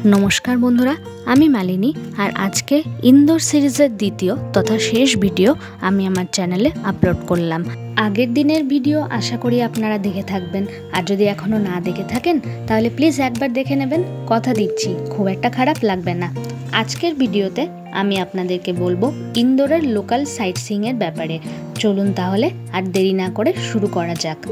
नमस्कार बंधुरा आमी मालिनी और आज के इंदोर सिरिजेर द्वितीय तथा शेष भिडियो आमी आमार चैनेले आपलोड करलाम। आगेर दिनेर भिडियो आशा करी आपनारा देखे थाकबेन और जदि एखोनो ना देखे थाकेन ताहले प्लिज एकबार देखे नेबेन, कथा दिচ্ছি खूब एकटा खाराप लागबे ना। आजकेर भिडियोते आमी आपनादेरके बोलबो इंदोरेर लोकल साइट सीइंगेर ब्यापारे। चलुन ताहले आर देरी ना करे शुरू करा जाक।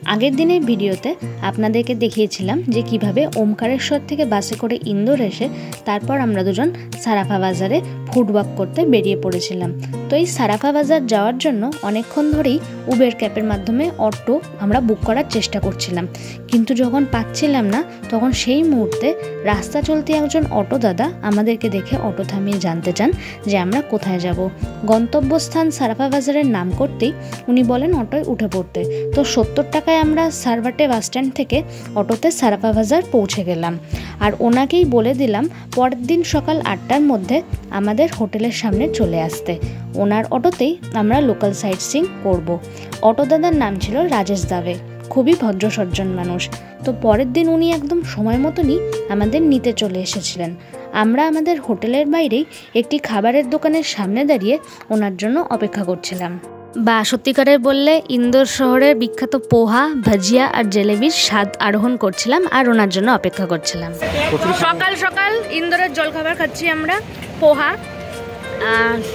आगेर दिनेर भिडियोते आपनादेरके देखिएछिलाम जे किभाबे ओमकारेश्वर थेके बासे करे इंदोर एसे तारपर आमरा दुजन साराफा बाजारे फुड वक करते बेरिये पड़ेछिलाम। तो এই সারাফা বাজার যাওয়ার জন্য অনেকক্ষণ ধরেই উবের ক্যাবের মাধ্যমে অটো আমরা বুক করার চেষ্টা করছিলাম, কিন্তু যখন পাচ্ছিলাম না তখন সেই মুহূর্তে রাস্তা চলতি একজন অটো দাদা আমাদেরকে দেখে অটো থামিয়ে জানতে চান যে আমরা কোথায় যাব। গন্তব্যস্থান সারাফা বাজারের নাম করতেই উনি বলেন অটোয় উঠে পড়তে। তো 70 টাকায় আমরা সারভাটে বাস স্ট্যান্ড থেকে অটোতে সারাফা বাজার পৌঁছে গেলাম আর ওনাকেই বলে দিলাম পরের দিন সকাল 8টার মধ্যে আমাদের হোটেলের সামনে চলে আসতে। ওনার অটোতেই আমরা লোকাল সাইট সিইং করব। অটো দাদার নাম ছিল রাজেশ দাবে, খুবই ভদ্র সজ্জন মানুষ। তো পরের দিন উনি একদম সময় মতনই আমাদের নিতে চলে এসেছিলেন। আমরা আমাদের হোটেলের বাইরেই একটি খাবারের দোকানের সামনে দাঁড়িয়ে ওনার জন্য অপেক্ষা করছিলাম। বা সত্যিকারের বললে ইন্দোর শহরের বিখ্যাত পোহা, ভাজিয়া আর জেলেবির স্বাদ আরোহণ করছিলাম আর ওনার জন্য অপেক্ষা করছিলাম। সকাল সকাল ইন্দোরের জলখাবার খাচ্ছি আমরা, পোহা।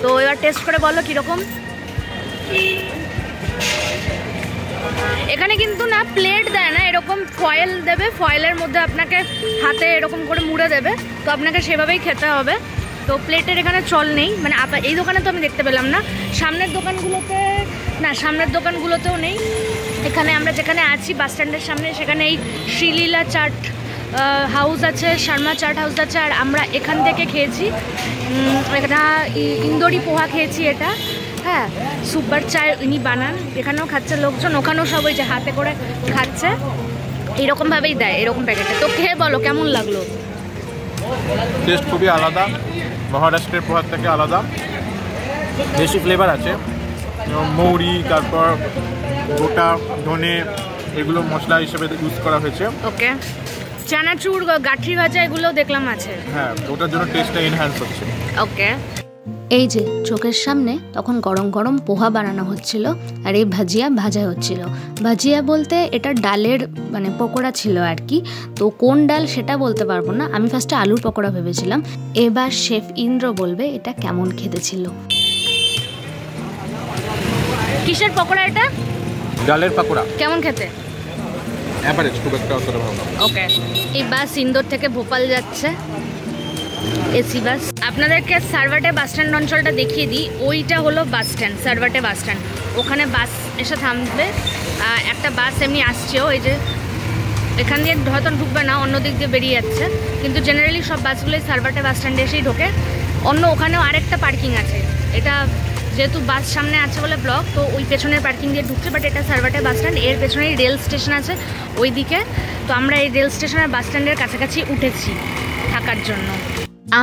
তো এবার টেস্ট করে বলো কীরকম। এখানে কিন্তু না প্লেট দেয় না, এরকম ফয়েল দেবে, ফয়েলের মধ্যে আপনাকে হাতে এরকম করে মুড়ে দেবে, তো আপনাকে সেভাবেই খেতে হবে। তো প্লেটের এখানে চল নেই, মানে এই দোকানে তো আমি দেখতে পেলাম না, সামনের দোকানগুলোতেও নেই। এখানে আমরা যেখানে আছি বাস স্ট্যান্ডের সামনে, সেখানে এই শ্রীলীলা চাট হাউস আছে, শর্মা চাট হাউস আছে, আর আমরা এখান থেকে খেয়েছি। এটা ইন্দোরি পোহা খেয়েছি, এটা হ্যাঁ সুপার চায় ইনি বানান, এখানেও খাচ্ছে লোকজন, ওখানেও সব ওই যে হাতে করে খাচ্ছে, এইরকমভাবেই দেয় এরকম প্যাকেটে। তো খেয়ে বলো কেমন লাগলো। টেস্ট খুবই আলাদা, মহারাষ্ট্রের পোহার থেকে আলাদা, বেশি ফ্লেভার আছে। মৌরি, তারপর গোটা ধনে, এগুলো মশলা হিসেবে ইউজ করা হয়েছে। ওকে, চানাচুর, গাঠি ভাজা এগুলো দেখলাম আছে। হ্যাঁ, ওটার জন্য টেস্টটা এনহ্যান্স হচ্ছে। ওকে, এই যে চোখের সামনে তখন গরম গরম পোহা বানানো হচ্ছিল আর এই ভাজিয়া ভাজা হচ্ছিল। ভাজিয়া বলতে এটা ডালের মানে পকোড়া ছিল আর কি, তো কোন ডাল সেটা বলতে পারবো না, আমি ফার্স্টে আলুর পকোড়া ভেবেছিলাম। এবার শেফ ইন্দ্র বলবে এটা কেমন খেতে ছিল। কিসের পকোড়া এটা? ডালের পকোড়া। কেমন খেতে? এভারেজ, খুব একটা অতটা ভালো না। ওকে, এই বাস ইন্দোর থেকে ভোপাল যাচ্ছে, এসি বাস। আপনাদেরকে সারভাটে বাস স্ট্যান্ড অঞ্চলটা দেখিয়ে দিই। ওইটা হলো বাস স্ট্যান্ড, সারভাটে বাস স্ট্যান্ড। ওখানে বাস এসে থামবে, একটা বাস এমনি আসছেও, এই যে এখান দিয়ে হয়তো ঢুকবে না, অন্য দিক দিয়ে বেরিয়ে যাচ্ছে, কিন্তু জেনারেলি সব বাসগুলোই সারভাটে বাস স্ট্যান্ডে এসেই ঢোকে। ওখানেও আরেকটা পার্কিং আছে, এটা যেহেতু বাস সামনে আছে বলে ব্লক, তো ওই পেছনের পার্কিং দিয়ে ঢুকছে, বাট এটা সারভাটে বাস স্ট্যান্ড। এর পেছনেই রেল স্টেশন আছে ওই দিকে। তো আমরা এই রেল স্টেশনের বাস স্ট্যান্ডের কাছাকাছি উঠেছি থাকার জন্য।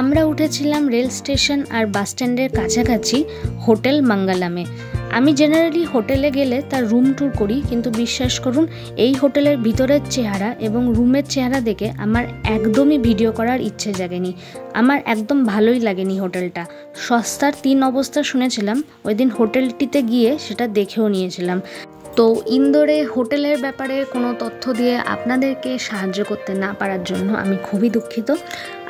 আমরা উঠেছিলাম রেল স্টেশন আর বাস স্ট্যান্ডের কাছাকাছি হোটেল মঙ্গলমে। আমি জেনারেলি হোটেলে গেলে তার রুম ট্যুর করি, কিন্তু বিশ্বাস করুন এই হোটেলের ভিতরের চেহারা এবং রুমের চেহারা দেখে আমার একদমই ভিডিও করার ইচ্ছে জাগেনি। আমার একদম ভালোই লাগেনি হোটেলটা। সস্তার 3 অবস্থা শুনেছিলাম, ওই দিন হোটেলটিতে গিয়ে সেটা দেখেও নিয়েছিলাম। তো ইন্দোরে হোটেলের ব্যাপারে কোনো তথ্য দিয়ে আপনাদেরকে সাহায্য করতে না পারার জন্য আমি খুবই দুঃখিত।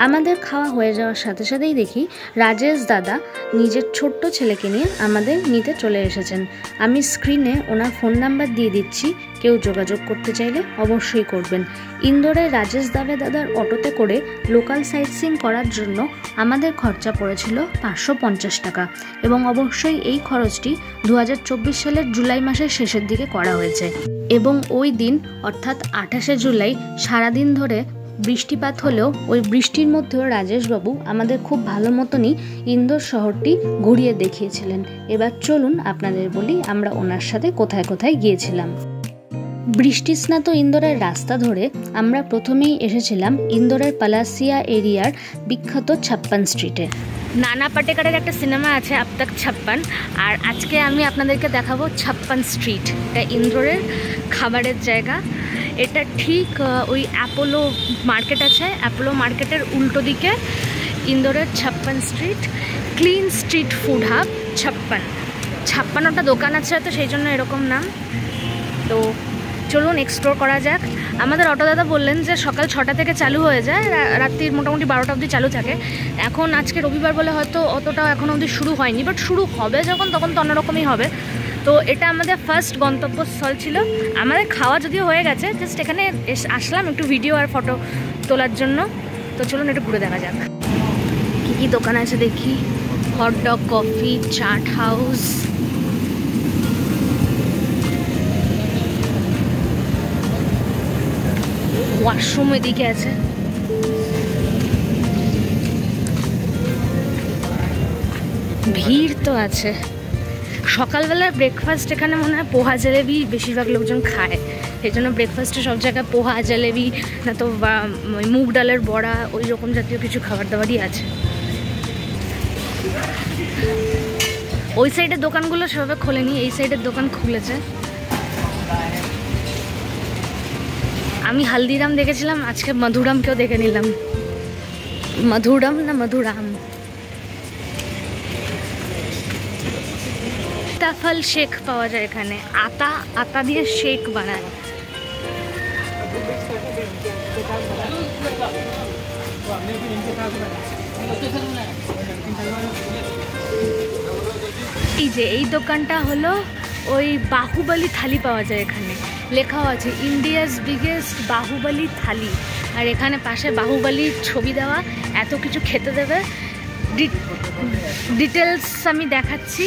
আমাদের খাওয়া হয়ে যাওয়ার সাথে সাথেই দেখি রাজেশ দাদা নিজের ছোট্ট ছেলেকে নিয়ে আমাদের নিতে চলে এসেছেন। আমি স্ক্রিনে ওনার ফোন নাম্বার দিয়ে দিচ্ছি, কেউ যোগাযোগ করতে চাইলে অবশ্যই করবেন। ইন্দোরে রাজেশ দাদার অটোতে করে লোকাল সাইট সিইং করার জন্য আমাদের খরচা পড়েছিল 550 টাকা, এবং অবশ্যই এই খরচটি 2024 সালের জুলাই মাসের শেষের দিকে করা হয়েছে। এবং ওই দিন অর্থাৎ 28শে জুলাই সারাদিন ধরে বৃষ্টিপাত হলেও ওই বৃষ্টির মধ্যেও রাজেশবাবু আমাদের খুব ভালো মতনই ইন্দোর শহরটি ঘুরিয়ে দেখিয়েছিলেন। এবার চলুন আপনাদের বলি আমরা ওনার সাথে কোথায় কোথায় গিয়েছিলাম। বৃষ্টিস্নাত ইন্দোরের রাস্তা ধরে আমরা প্রথমেই এসেছিলাম ইন্দোরের পালাসিয়া এরিয়ার বিখ্যাত 56 স্ট্রিটে। নানা পাটেকারের একটা সিনেমা আছে আব তক 56, আর আজকে আমি আপনাদেরকে দেখাবো 56 স্ট্রিট। এটা ইন্দোরের খাবারের জায়গা। এটা ঠিক ওই অ্যাপোলো মার্কেট আছে, অ্যাপোলো মার্কেটের উল্টো দিকে ইন্দোরের 56 street, clean street food hub 56টা দোকান আছে, তো সেই জন্য এরকম নাম। তো চলুন এক্সপ্লোর করা যাক। আমাদের অটো দাদা বললেন যে সকাল 6টা থেকে চালু হয়ে যায়, রাত্রির মোটামুটি 12টা অবধি চালু থাকে। এখন আজকে রবিবার বলে হয়তো অতটাও এখনও অবধি শুরু হয়নি, বাট শুরু হবে যখন তখন তো অন্যরকমই হবে। তো এটা আমাদের ফার্স্ট গন্তব্যস্থল ছিল। আমাদের খাওয়া যদিও হয়ে গেছে, জাস্ট এখানে আসলাম একটু ভিডিও আর ফটো তোলার জন্য। তো চলুন একটু ঘুরে দেখা যাক কী কী দোকান আছে দেখি। Hotdog, coffee, chaat house, washroom এদিকে আছে। ভিড় তো আছে। সকালবেলার ব্রেকফাস্ট এখানে মনে হয় পোহা জলেবি বেশিরভাগ লোকজন খায়, সেই জন্য ব্রেকফাস্টে সব জায়গায় পোহা জলেবি না তো মুগ ডালের বড়া ওই রকম জাতীয় কিছু খাবার দাবারই আছে। ওই সাইডের দোকানগুলো সেভাবে খোলেনি, এই সাইডের দোকান খুলেছে। আমি হালদিরাম দেখেছিলাম, আজকে মধুরামকেও দেখে নিলাম। মধুরাম না মধুরাম। ফল শেক পাওয়া যায় এখানে, আতা দিয়ে শেক বানায়। এই যে এই দোকানটা হলো ওই বাহুবলী থালি পাওয়া যায় এখানে, লেখাও আছে ইন্ডিয়াস বিগেস্ট বাহুবলী থালি। আর এখানে পাশে বাহুবলীর ছবি দেওয়া, এত কিছু খেতে দেবে। ডিটেলস আমি দেখাচ্ছি।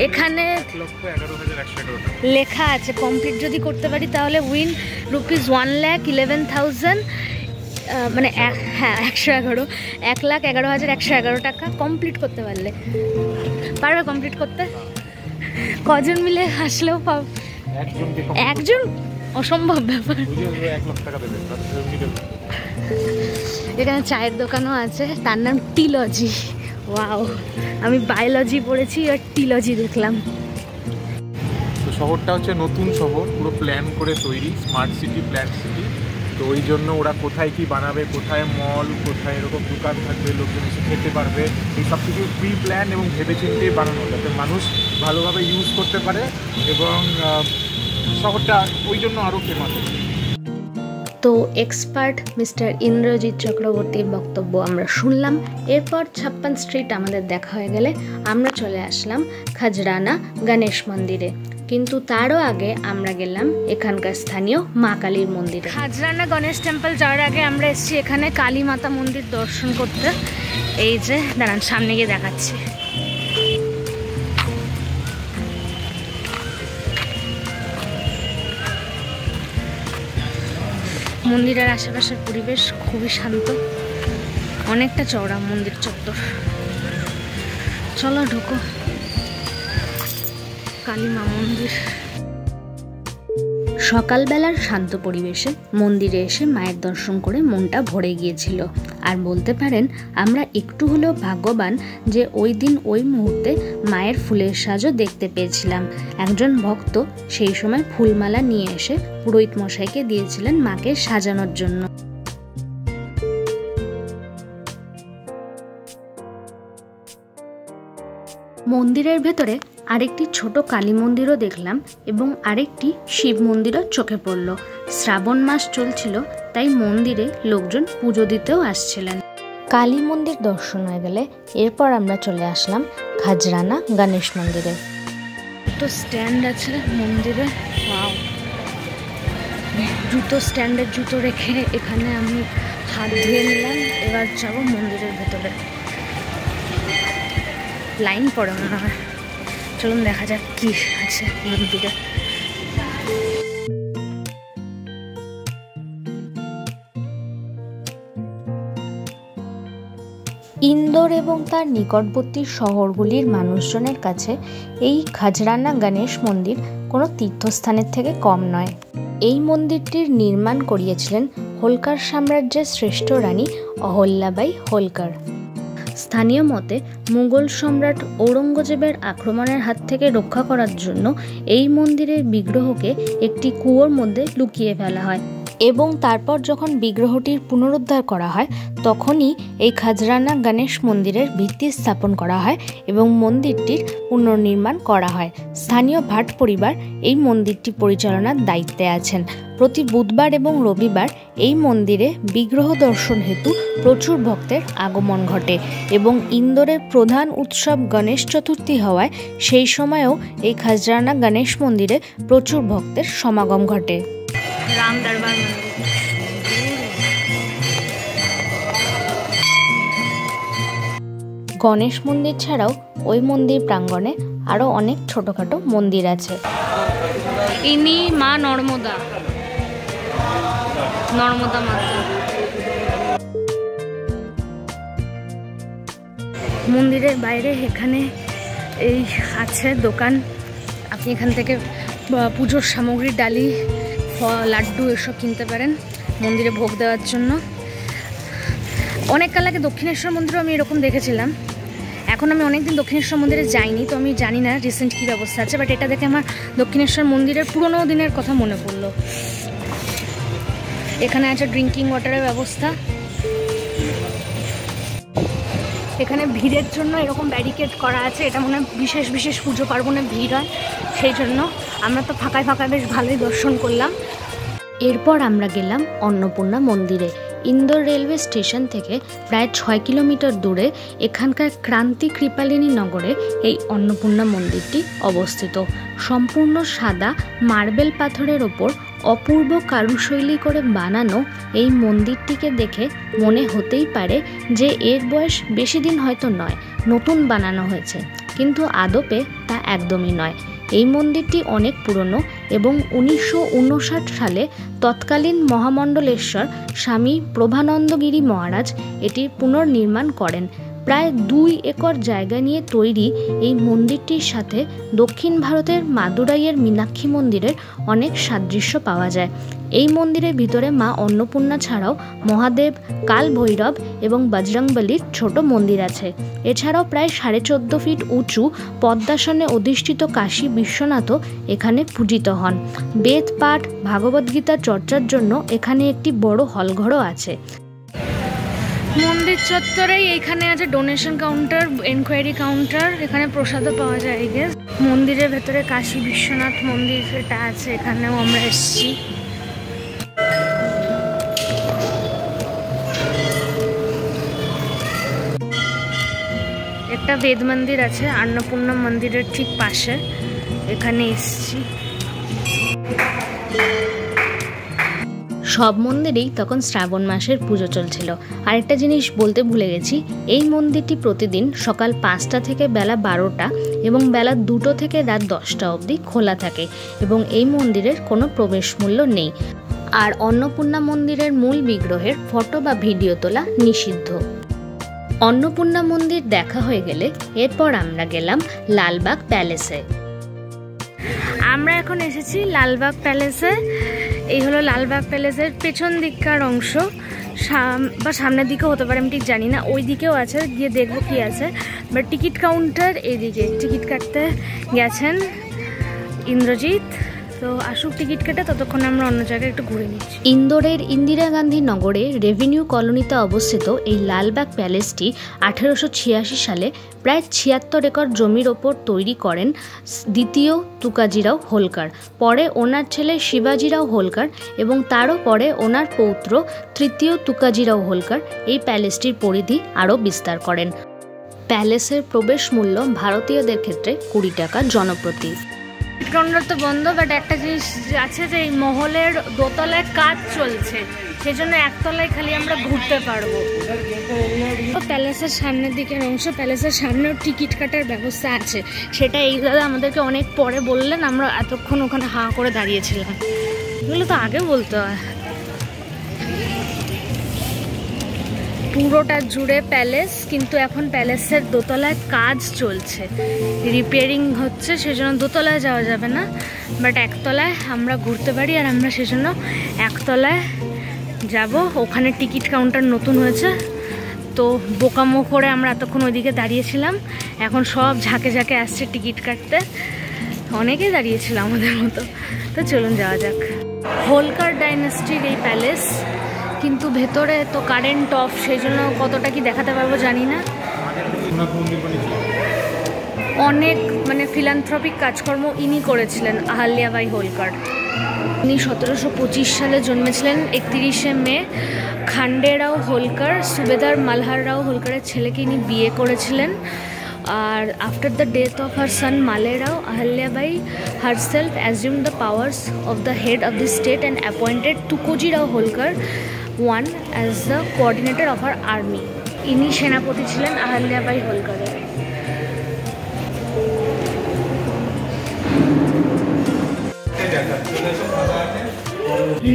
এখানে লেখা আছে কমপ্লিট যদি করতে পারি তাহলে উইন ₹1,11,000, মানে হ্যাঁ 1,11,111 টাকা কমপ্লিট করতে পারলে। পারবে কমপ্লিট করতে? কজন মিলে আসলেও একজন অসম্ভব ব্যাপার। এখানে চায়ের দোকানও আছে, তার নাম টিলজি। ওয়াও, আমি বায়োলজি পড়েছি আর টিলজি দেখলাম। তো শহরটা হচ্ছে নতুন শহর, পুরো প্ল্যান করে তৈরি, স্মার্ট সিটি, প্ল্যান সিটি। তো ওই জন্য ওরা কোথায় কি বানাবে, কোথায় মল, কোথায় এরকম দোকান থাকবে, লোকজন এসে খেতে পারবে, এই সব কিছু প্রি প্ল্যান এবং ভেবেচিন্তেই বানানো, যাতে মানুষ ভালোভাবে ইউজ করতে পারে। এবং শহরটা ওই জন্য আরও ফেমাস। তো এক্সপার্ট মিস্টার ইন্দ্রজিৎ চক্রবর্তীর বক্তব্য আমরা শুনলাম। এরপর 56 স্ট্রিট আমাদের দেখা হয়ে গেলে আমরা চলে আসলাম খাজরানা গণেশ মন্দিরে। কিন্তু তারও আগে আমরা গেলাম এখানকার স্থানীয় মা কালীর মন্দিরে। খাজরানা গণেশ টেম্পল যাওয়ার আগে আমরা এসেছি এখানে কালী মাতা মন্দির দর্শন করতে। এই যে দাঁড়ান, সামনে গিয়ে দেখাচ্ছি। মন্দিরের আশেপাশের পরিবেশ খুবই শান্ত, অনেকটা চওড়া মন্দির চত্বর। চলো ঢোকো কালী মা মন্দির। সকালবেলার শান্ত পরিবেশে মন্দিরে এসে মায়ের দর্শন করে মনটা ভরে গিয়েছিল। আর বলতে পারেন আমরা একটু হলেও ভাগ্যবান যে ওই দিন ওই মুহূর্তে মায়ের ফুলের সাজও দেখতে পেয়েছিলাম। একজন ভক্ত সেই সময় ফুলমালা নিয়ে এসে পুরোহিত মশাইকে দিয়েছিলেন মাকে সাজানোর জন্য। মন্দিরের ভেতরে আরেকটি ছোট কালী মন্দিরও দেখলাম এবং আরেকটি শিব মন্দিরও চোখে পড়ল। শ্রাবণ মাস চলছিল, তাই মন্দিরে লোকজন পুজো দিতেও আসছিলেন। কালী মন্দির দর্শন হয়ে গেলে এরপর আমরা চলে আসলাম খাজরানা গণেশ মন্দিরে। তো স্ট্যান্ড আছে মন্দিরে, জুতো স্ট্যান্ডের জুতো রেখে এখানে আমি হাত ধুয়ে নিলাম। এবার যাবো মন্দিরের ভেতরে, লাইন পড়ে মনে হয়। চলুন দেখা যাক কি আছে মন্দিরে। ইন্দোর এবং তার নিকটবর্তী শহরগুলির মানুষজনের কাছে এই খাজরানা গণেশ মন্দির কোনো তীর্থস্থানের থেকে কম নয়। এই মন্দিরটির নির্মাণ করিয়েছিলেন হোলকার সাম্রাজ্যের শ্রেষ্ঠ রানী অহল্যাবাই হোলকার। স্থানীয় মতে মুঘল সম্রাট ঔরঙ্গজেবের আক্রমণের হাত থেকে রক্ষা করার জন্য এই মন্দিরের বিগ্রহকে একটি কুয়োর মধ্যে লুকিয়ে ফেলা হয় এবং তারপর যখন বিগ্রহটির পুনরুদ্ধার করা হয় তখনই এই খাজরানা গণেশ মন্দিরের ভিত্তি স্থাপন করা হয় এবং মন্দিরটির পুনর্নির্মাণ করা হয়। স্থানীয় ভাট পরিবার এই মন্দিরটি পরিচালনার দায়িত্বে আছেন। প্রতি বুধবার এবং রবিবার এই মন্দিরে বিগ্রহ দর্শন হেতু প্রচুর ভক্তের আগমন ঘটে এবং ইন্দোরের প্রধান উৎসব গণেশ চতুর্থী হওয়ায় সেই সময়েও এই খাজরানা গণেশ মন্দিরে প্রচুর ভক্তের সমাগম ঘটে। রাম দরবার গণেশ মন্দির ছাড়াও ওই মন্দির প্রাঙ্গণে আরো অনেক ছোটখাটো মন্দির আছে। ইনি মা নর্মদা মাতা। মন্দিরের বাইরে এখানে এই আছে দোকান, আপনি এখান থেকে পুজোর সামগ্রী, ডালি, লাড্ডু এসব কিনতে পারেন মন্দিরে ভোগ দেওয়ার জন্য। অনেক কাল আগে দক্ষিণেশ্বর মন্দিরও আমি এরকম দেখেছিলাম। এখন আমি অনেকদিন দক্ষিণেশ্বর মন্দিরে যাইনি, তো আমি জানি না রিসেন্ট কী ব্যবস্থা আছে, বাট এটা দেখে আমার দক্ষিণেশ্বর মন্দিরের পুরোনো দিনের কথা মনে পড়লো। এখানে আছে ড্রিঙ্কিং ওয়াটারের ব্যবস্থা। এখানে ভিড়ের জন্য এরকম ব্যারিকেড করা আছে, এটা মনে হয় বিশেষ বিশেষ পুজো পার্বণে ভিড় হয়, সেই জন্য আমরা তো ফাঁকায় ফাঁকায় বেশ ভালোই দর্শন করলাম। এরপর আমরা গেলাম অন্নপূর্ণা মন্দিরে। ইন্দোর রেলওয়ে স্টেশন থেকে প্রায় 6 কিলোমিটার দূরে এখানকার ক্রান্তি কৃপালিনী নগরে এই অন্নপূর্ণা মন্দিরটি অবস্থিত। সম্পূর্ণ সাদা মার্বেল পাথরের ওপর অপূর্ব কারুশৈলী করে বানানো এই মন্দিরটিকে দেখে মনে হতেই পারে যে এর বয়স বেশি দিন হয়তো নয়, নতুন বানানো হয়েছে, কিন্তু আদপে তা একদমই নয়। এই মন্দিরটি অনেক পুরনো এবং 1959 সালে তৎকালীন মহামণ্ডলেশ্বর স্বামী প্রভানন্দগিরি মহারাজ এটির পুনর্নির্মাণ করেন। প্রায় 2 একর জায়গা নিয়ে তৈরি এই মন্দিরটির সাথে দক্ষিণ ভারতের মাদুরাইয়ের মীনাক্ষী মন্দিরের অনেক সাদৃশ্য পাওয়া যায়। এই মন্দিরের ভিতরে মা অন্নপূর্ণা ছাড়াও মহাদেব, কাল ভৈরব এবং বজরংবলীর ছোট মন্দির আছে। এছাড়াও প্রায় 14.5 ফিট উঁচু পদ্মাসনে অধিষ্ঠিত কাশী বিশ্বনাথও এখানে পূজিত হন। বেদ পাঠ, ভাগবত গীতা চর্চার জন্য এখানে একটি বড় হলঘরও আছে। মন্দির চত্বরেই এখানে আছে ডোনেশন কাউন্টার, এনকোয়ারি কাউন্টার, এখানে প্রসাদও পাওয়া যায়। এই গেস মন্দিরের ভেতরে কাশী বিশ্বনাথ মন্দির এটা আছে, এখানেও আমরা এসেছি। একটা বেদ মন্দির আছে অন্নপূর্ণা মন্দিরের ঠিক পাশে, এখানে এসেছি। সব মন্দিরেই তখন শ্রাবণ মাসের পুজো চলছিল। আরেকটা জিনিস বলতে ভুলে গেছি, এই মন্দিরটি প্রতিদিন সকাল 5টা থেকে বেলা 12টা এবং বেলা 2টো থেকে রাত 10টা অবধি খোলা থাকে এবং এই মন্দিরের কোনো প্রবেশ মূল্য নেই। আর অন্নপূর্ণা মন্দিরের মূল বিগ্রহের ফটো বা ভিডিও তোলা নিষিদ্ধ। অন্নপূর্ণা মন্দির দেখা হয়ে গেলে এরপর আমরা গেলাম লালবাগ প্যালেসে। আমরা এখন এসেছি লালবাগ প্যালেসে। এই হলো লালবাগ প্যালেসের পেছন দিককার অংশ, বা সামনের দিকেও হতে পারে, আমি ঠিক জানি না। ওই দিকেও আছে, গিয়ে দেখবো কি আছে। বাট টিকিট কাউন্টার এইদিকে, টিকিট কাটতে গেছেন ইন্দ্রজিৎ, তো আসুক টিকিট কেটে, ততক্ষণ আমরা অন্য জায়গায় একটু ঘুরে নিচ্ছি। ইন্দোরের ইন্দিরা গান্ধী নগরে রেভিনিউ কলোনিতে অবস্থিত এই লালবাগ প্যালেসটি 1886 সালে প্রায় 76 একর জমির ওপর তৈরি করেন দ্বিতীয় তুকাজিরাও হোলকার। পরে ওনার ছেলে শিবাজিরাও হোলকার এবং তারও পরে ওনার পৌত্র তৃতীয় তুকাজিরাও হোলকার এই প্যালেসটির পরিধি আরও বিস্তার করেন। প্যালেসের প্রবেশ মূল্য ভারতীয়দের ক্ষেত্রে 20 টাকা জনপ্রতি। কাউন্টার তো বন্ধ, বাট একটা জিনিস আছে যে এই মহলের দোতলায় কাজ চলছে, সেজন্য একতলায় খালি আমরা ঘুরতে পারবো। প্যালেসের সামনের দিকের অংশ, প্যালেসের সামনেও টিকিট কাটার ব্যবস্থা আছে, সেটা এই দাদা আমাদেরকে অনেক পরে বললেন, আমরা এতক্ষণ ওখানে হাঁ করে দাঁড়িয়েছিলাম। এগুলো তো আগে বলতে হয়। পুরোটা জুড়ে প্যালেস, কিন্তু এখন প্যালেসের দোতলায় কাজ চলছে, রিপেয়ারিং হচ্ছে, সেজন্য দোতলায় যাওয়া যাবে না, বাট একতলায় আমরা ঘুরতে পারি। আর আমরা সেজন্য একতলায় যাব, ওখানে টিকিট কাউন্টার নতুন হয়েছে, তো বোকামো করে আমরা এতক্ষণ ওইদিকে দাঁড়িয়েছিলাম, এখন সব ঝাঁকে ঝাঁকে আসছে টিকিট কাটতে, অনেকেই দাঁড়িয়েছিল আমাদের মতো। তো চলুন যাওয়া যাক। হোলকার ডাইনাস্টির এই প্যালেস, কিন্তু ভেতরে তো কারেন্ট অফ, সেই জন্য কতটা কি দেখাতে পারবো জানি না। অনেক মানে ফিলান্থ্রপিক কাজকর্ম ইনি করেছিলেন, আহল্যাবাই হোলকার। ইনি 1725 সালে জন্মেছিলেন 31শে মে। খান্ডেরাও হোলকার, সুবেদার মালহার রাও হোলকারের ছেলেকে ইনি বিয়ে করেছিলেন। আর after the death of her son Male Rao, Ahilyabai herself assumed the powers of the head of the state and appointed Tukoji Rao Holkar one as the coordinator of her army. ইনি সেনাপতি ছিলেন আহল্যাবাই হোলকারের।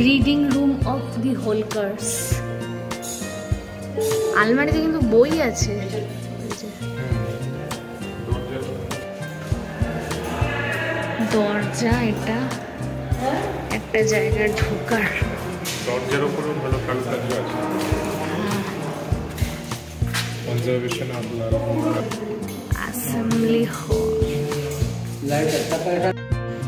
Reading room of the Holkars. আলমারিতে কিন্তু বই আছে। দরজা, এটা একটা জায়গা ঢোকার। দরজার উপরেও ভালো কারুকার্য আছে। কনজারভেশন অফ অ্যাসেম্বলি হল।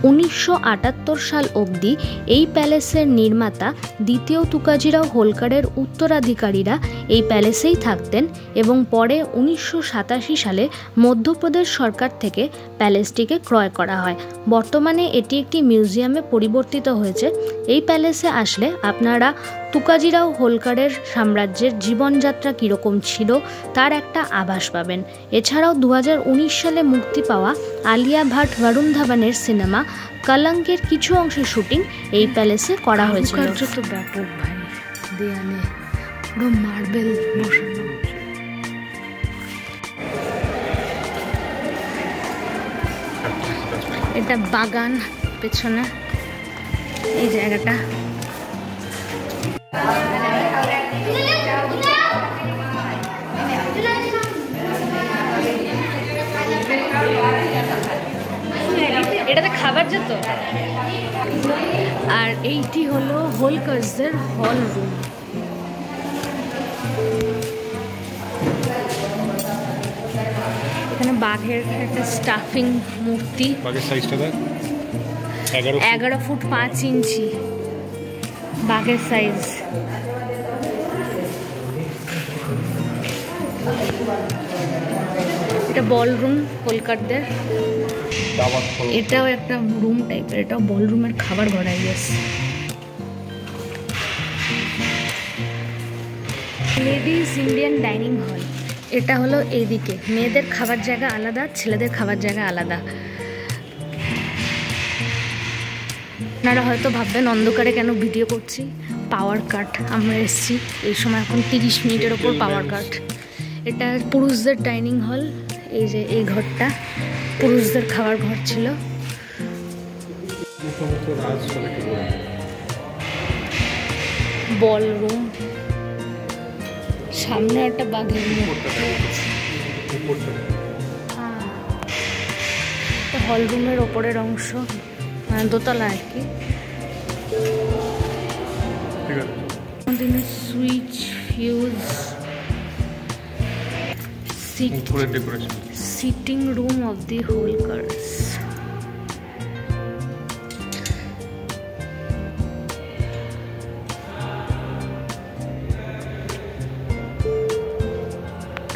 1978 সাল অবধি এই প্যালেসের নির্মাতা দ্বিতীয় তুকাজিরাও হোলকারের উত্তরাধিকারীরা এই প্যালেসেই থাকতেন এবং পরে 1987 সালে মধ্যপ্রদেশ সরকার থেকে প্যালেসটিকে ক্রয় করা হয়। বর্তমানে এটি একটি মিউজিয়ামে পরিবর্তিত হয়েছে। এই প্যালেসে আসলে আপনারা তুকাজিরাও হোলকারের সাম্রাজ্যের জীবনযাত্রা কীরকম ছিল তার একটা আভাস পাবেন। এছাড়াও 2019 সালে মুক্তি পাওয়া আলিয়া ভাট বরুণ ধাওয়ানের সিনেমা কলঙ্কের কিছু অংশের শুটিং এই প্যালেসে করা হয়েছিল। তো ব্যাপক ভাই, দেয়ালে পুরো মার্বেল বসানো। এটা বাগান, পেছনে এই জায়গাটা। এটাতে খাবার যেত। আর এইটি হলো হোলকার্সদের হল রুম। এখানে বাঘের একটা স্টাফিং মূর্তি। বাঘের সাইজটা দেখ, 11 ফুট 5 ইঞ্চি বাঘের সাইজ। এটা বলরুম হোলকারদের। এটাও একটা রুম টাইপের, এটাও বলরুমের খাবার ঘর I guess. Ladies Indian dining hall. এটা হলো এইদিকে, মেয়েদের খাবার জায়গা আলাদা, ছেলেদের খাবার জায়গা আলাদা। আপনারা হয়তো ভাববেন অন্ধকারে কেন ভিডিও করছি, পাওয়ার কাট। আমরা এসেছি এই সময়, এখন 30 মিনিটের ওপর পাওয়ার কাট। এটা পুরুষদের ডাইনিং হল। এই যে এই ঘরটা পুরুষদের খাবার ঘর ছিল। বলরুম, সামনে একটা বাঘের মূর্তি। হল রুমের ওপরের অংশ, মানে দোতলা আর কি। Switch, fuse, sitting room of the Holkars.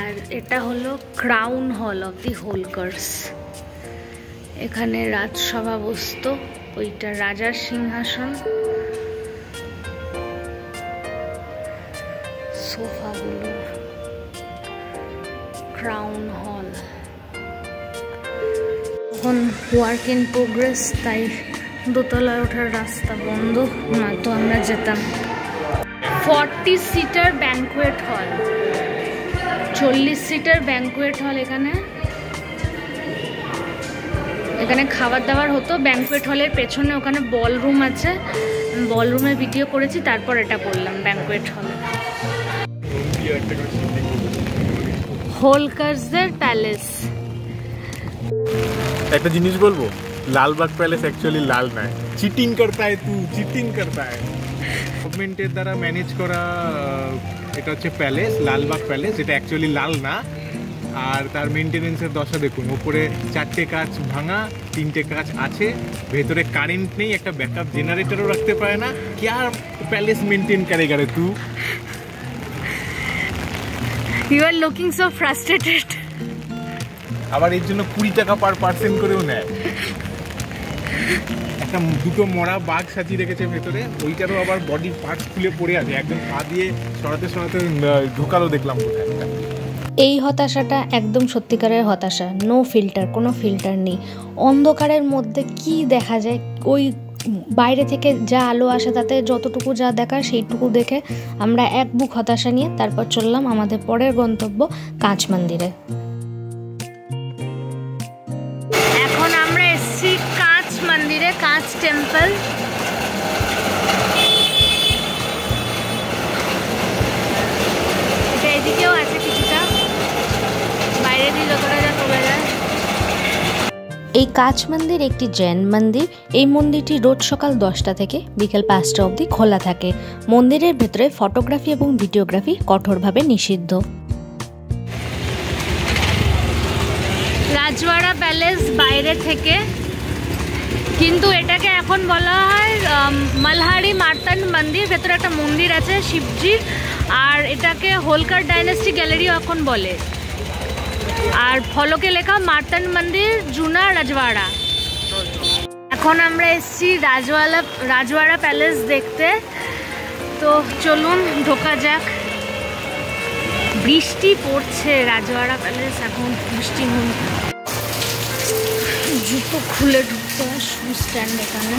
আর এটা হলো ক্রাউন হল অফ দি হোলকার্স। এখানে রাজসভা বসতো, ওইটা রাজার সিংহাসন। সোফাগুলো, ক্রাউন হল। এখন ওয়ার্ক ইন প্রোগ্রেস, তাই দোতলায় ওঠার রাস্তা বন্ধ, নয়তো আমরা যেতাম। 40 সিটার ব্যাঙ্কুয়েট হল, 40 সিটার ব্যাঙ্কুয়েট হল। এখানে খাবার দাবার হতো। ব্যাঙ্কুয়েট হলের পেছনে ওখানে বলরুম আছে, বলরুমে ভিডিও করেছি, তারপর এটা করলাম ব্যাঙ্কুয়েট হলে। হোলকার্সদের প্যালেস। একটা জিনিস বলবো, লালবাগ প্যালেস অ্যাকচুয়ালি লাল নয়, চিটিং করতা है तू, চিটিং করতা है। গভর্নমেন্টের দ্বারা ম্যানেজ করা এটা হচ্ছে প্যালেস, লালবাগ প্যালেস, যেটা অ্যাকচুয়ালি লাল না। আর তার মেনটেনেন্সের দশা দেখুন, ওপরে 4টে কাঁচ ভাঙা, 3টে কাঁচ আছে, ভেতরে কারেন্ট নেই, একটা ব্যাকআপ জেনারেটরও রাখতে পারে না। क्या প্যালেস মেনটেন करेगा रे तू? You are looking so frustrated. আবার এর জন্য 20 টাকা পার পার্সন করেও নেয়। একটা দুটো মরা বাঘ সাজিয়ে রেখেছে ভেতরে, ওইটারও আবার বডির পার্টস খুলে পড়ে আছে, একদম পা দিয়ে সরাতে সরাতে ঢুকালো দেখলাম। এই হতাশাটা একদম সত্যিকারের হতাশা, নো ফিল্টার, কোনো ফিল্টার নেই। অন্ধকারের মধ্যে কি দেখা যায়, ওই বাইরে থেকে যা আলো আসে তাতে যতটুকু যা দেখার সেইটুকু দেখে আমরা এক বুক হতাশা নিয়ে তারপর চললাম আমাদের পরের গন্তব্য কাঁচ মন্দিরে। এখন আমরা এসেছি কাঁচ মন্দিরে, কাঁচ টেম্পল। এটা এদিকেও আছে কিছুটা, বাইরে দিয়ে যতটা যা চলে যায়। এই কাঁচ মন্দির একটি জৈন মন্দির। এই মন্দিরটি রোজ সকাল 10টা থেকে বিকেল 5টা অবধি খোলা থাকে। মন্দিরের ভেতরে ফটোগ্রাফি এবং ভিডিওগ্রাফি কঠোরভাবে নিষিদ্ধ। রাজওয়াড়া প্যালেস বাইরে থেকে, কিন্তু এটাকে এখন বলা হয় মালহারি মার্তান্ড মন্দির। ভেতরে একটা মন্দির আছে শিবজির, আর এটাকে হোলকার ডাইনেস্টি গ্যালারিও এখন বলে। আর ফলকে লেখা মার্তান্ড মন্দির জুনা রাজওয়াড়া। এখন আমরা এসেছি রাজওয়াড়া প্যালেস দেখতে, তো চলুন ঢোকা যাক। বৃষ্টি পড়ছে, রাজওয়াড়া প্যালেস এখন বৃষ্টি হল। জুতো খুলে ঢুকতে হয়, শু স্ট্যান্ড এখানে।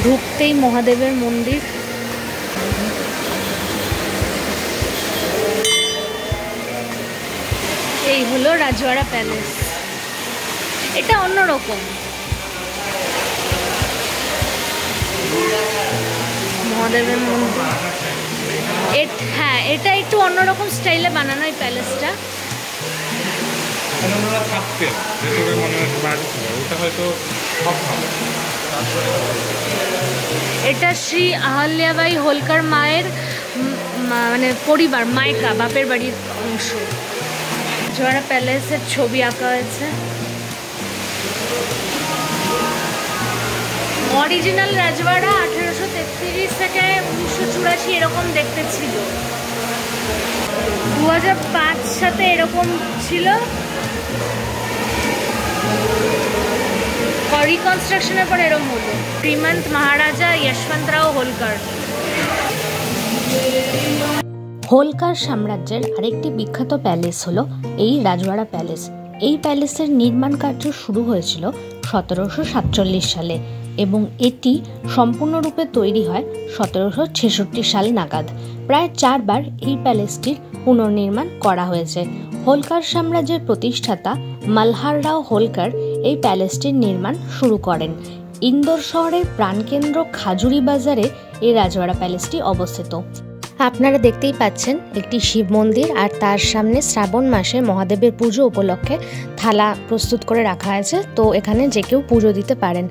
ঢুকতেই মহাদেবের মন্দির। এই হলো রাজওয়াড়া প্যালেস। এটা অন্যরকম, মহাদেবের মন্দির। হ্যাঁ, এটা একটু অন্যরকম স্টাইলে বানানো এই প্যালেসটা। এটা শ্রী আহল্যাবাই হোলকার মায়ের মানে পরিবার, মাইকা, বাপের বাড়ির অংশ। রাজওয়াড়া প্যালেসের ছবি আঁকা হয়েছে। অরিজিনাল রাজওয়াড়া 1833 থেকে 1984 এরকম দেখতে ছিল। 2005 সাথে এরকম ছিল। রিকনস্ট্রাকশনের পর এরকম হলো। শ্রীমন্ত মহারাজা যশবন্তরাও হোলকার। হোলকার সাম্রাজ্যের আরেকটি বিখ্যাত প্যালেস হলো এই রাজওয়াড়া প্যালেস। এই প্যালেসের নির্মাণ কার্য শুরু হয়েছিল 1747 সালে এবং এটি সম্পূর্ণরূপে তৈরি হয় 1766 সাল নাগাদ। প্রায় 4 বার এই প্যালেসটির পুনর্নির্মাণ করা হয়েছে। হোলকার সাম্রাজ্যের প্রতিষ্ঠাতা মালহাররাও হোলকার এই প্যালেসটির নির্মাণ শুরু করেন। ইন্দোর শহরের প্রাণকেন্দ্র খাজুরি বাজারে এই রাজওয়াড়া প্যালেসটি অবস্থিত। আপনারা দেখতেই পাচ্ছেন একটি শিব মন্দির, আর তার সামনে শ্রাবণ মাসে মহাদেবের পুজো উপলক্ষে থালা প্রস্তুত করে রাখা আছে, তো এখানে যে কেউ পুজো দিতে পারেন।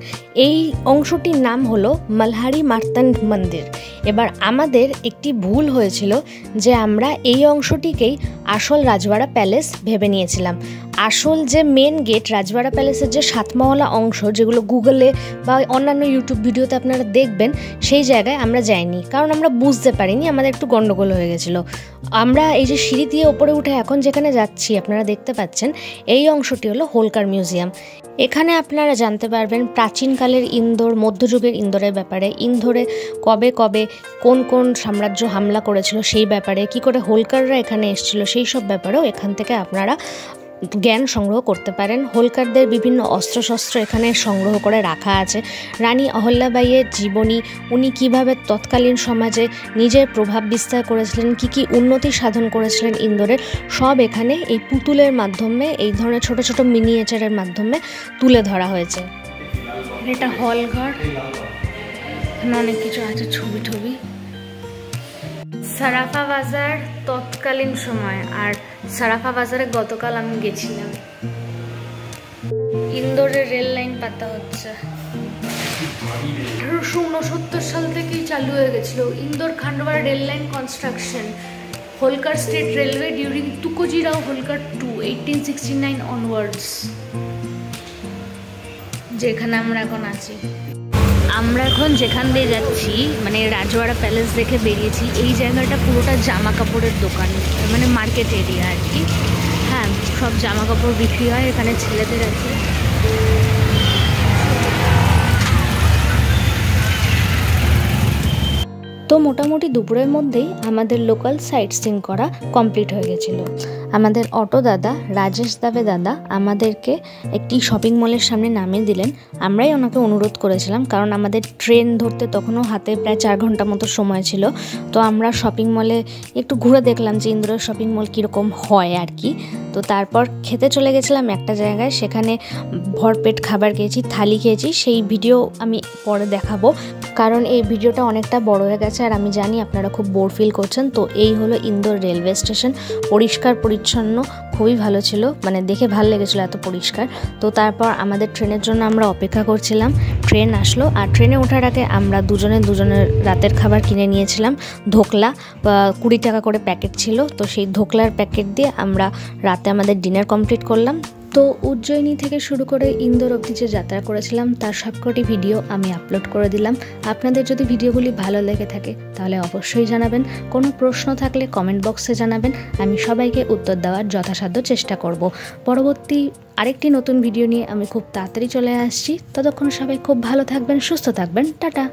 এই অংশটির নাম হলো মালহারি মার্তান্ড মন্দির। এবার আমাদের একটি ভুল হয়েছিল যে আমরা এই অংশটিকেই আসল রাজওয়াড়া প্যালেস ভেবে নিয়েছিলাম। আসল যে মেন গেট, রাজওয়াড়া প্যালেসের যে 7 মহলা অংশ, যেগুলো গুগলে বা অন্যান্য ইউটিউব ভিডিওতে আপনারা দেখবেন, সেই জায়গায় আমরা যাইনি, কারণ আমরা বুঝতে পারিনি, আমাদের একটু গন্ডগোল হয়ে গেছিলো। আমরা এই যে সিঁড়ি দিয়ে ওপরে উঠে এখন যেখানে যাচ্ছি আপনারা দেখতে পাচ্ছেন, এই অংশটি হলো হোলকার মিউজিয়াম। এখানে আপনারা জানতে পারবেন প্রাচীনকালের ইন্দোর, মধ্যযুগের ইন্দোরের ব্যাপারে, ইন্দোরে কবে কবে কোন কোন সাম্রাজ্য হামলা করেছিল সেই ব্যাপারে, কি করে হোলকাররা এখানে এসেছিল সেই সব ব্যাপারেও এখান থেকে আপনারা জ্ঞান সংগ্রহ করতে পারেন। হোলকারদের বিভিন্ন অস্ত্রশস্ত্র এখানে সংগ্রহ করে রাখা আছে। রানী অহল্যাবাইয়ের জীবনী, উনি কিভাবে তৎকালীন সমাজে নিজের প্রভাব বিস্তার করেছিলেন, কি উন্নতি সাধন করেছিলেন ইন্দোরের, সব এখানে এই পুতুলের মাধ্যমে, এই ধরনের ছোট ছোট মিনিয়েচারের মাধ্যমে তুলে ধরা হয়েছে। এটা হলঘর, এখানে অনেক কিছু আছে, ছবি টবি। সারাফা বাজার তৎকালীন সময়, আর সারাফা বাজারে গতকাল আমি গেছিলাম। ইন্দোরের রেল লাইন পাতা হচ্ছে। 1869 সাল থেকেই চালু হয়ে গেছিল Indore Khandwa rail line construction, Holkar state railway during Tukojirao Holkar 2 1869 onwards, যেখানে আমরা এখন আছি। আমরা এখন যেখান দিয়ে যাচ্ছি মানে রাজওয়াড়া প্যালেস দেখে বেরিয়েছি। এই জায়গাটা পুরোটা জামা কাপড়ের দোকান, মানে মার্কেট এরিয়া আর কি। হ্যাঁ, সব জামা কাপড় বিক্রি হয় এখানে, ছেলেদের আছে। তো মোটামুটি দুপুরের মধ্যেই আমাদের লোকাল সাইট সিইং করা কমপ্লিট হয়ে গেছিলো। আমাদের অটো দাদা রাজেশ দাদা আমাদেরকে একটি শপিং মলের সামনে নামিয়ে দিলেন। আমরাই ওনাকে অনুরোধ করেছিলাম, কারণ আমাদের ট্রেন ধরতে তখনও হাতে প্রায় 4 ঘন্টা মতো সময় ছিল। তো আমরা শপিং মলে একটু ঘুরে দেখলাম যে ইন্দোরের শপিং মল কীরকম হয় আর কি। তো তারপর খেতে চলে গেছিলাম একটা জায়গায়, সেখানে ভরপেট খাবার খেয়েছি, থালি খেয়েছি। সেই ভিডিও আমি পরে দেখাবো, কারণ এই ভিডিওটা অনেকটা বড় হয়ে গেছে আর আমি জানি আপনারা খুব বোর ফিল করছেন। তো এই হলো ইন্দোর রেলওয়ে স্টেশন, পরিষ্কার পরিচ্ছন্ন, খুবই ভালো ছিল, মানে দেখে ভালো লেগেছিলো এত পরিষ্কার। তো তারপর আমাদের ট্রেনের জন্য আমরা অপেক্ষা করছিলাম। ট্রেন আসলো আর ট্রেনে ওঠার আগে আমরা দুজনের রাতের খাবার কিনে নিয়েছিলাম। ধোকলা 20 টাকা করে প্যাকেট ছিল, তো সেই ধোকলার প্যাকেট দিয়ে আমরা রাতে আমাদের ডিনার কমপ্লিট করলাম। তো উজ্জয়িনী থেকে শুরু করে ইন্দোর অবধি যে যাত্রা করেছিলাম তার সবকটি ভিডিও আমি আপলোড করে দিলাম। আপনাদের যদি ভিডিওগুলি ভালো লেগে থাকে তাহলে অবশ্যই জানাবেন। কোনো প্রশ্ন থাকলে কমেন্ট বক্সে জানাবেন, আমি সবাইকে উত্তর দেওয়ার যথাসাধ্য চেষ্টা করব। পরবর্তী আরেকটি নতুন ভিডিও নিয়ে আমি খুব তাড়াতাড়ি চলে আসছি। ততক্ষণ সবাই খুব ভালো থাকবেন, সুস্থ থাকবেন, টাটা।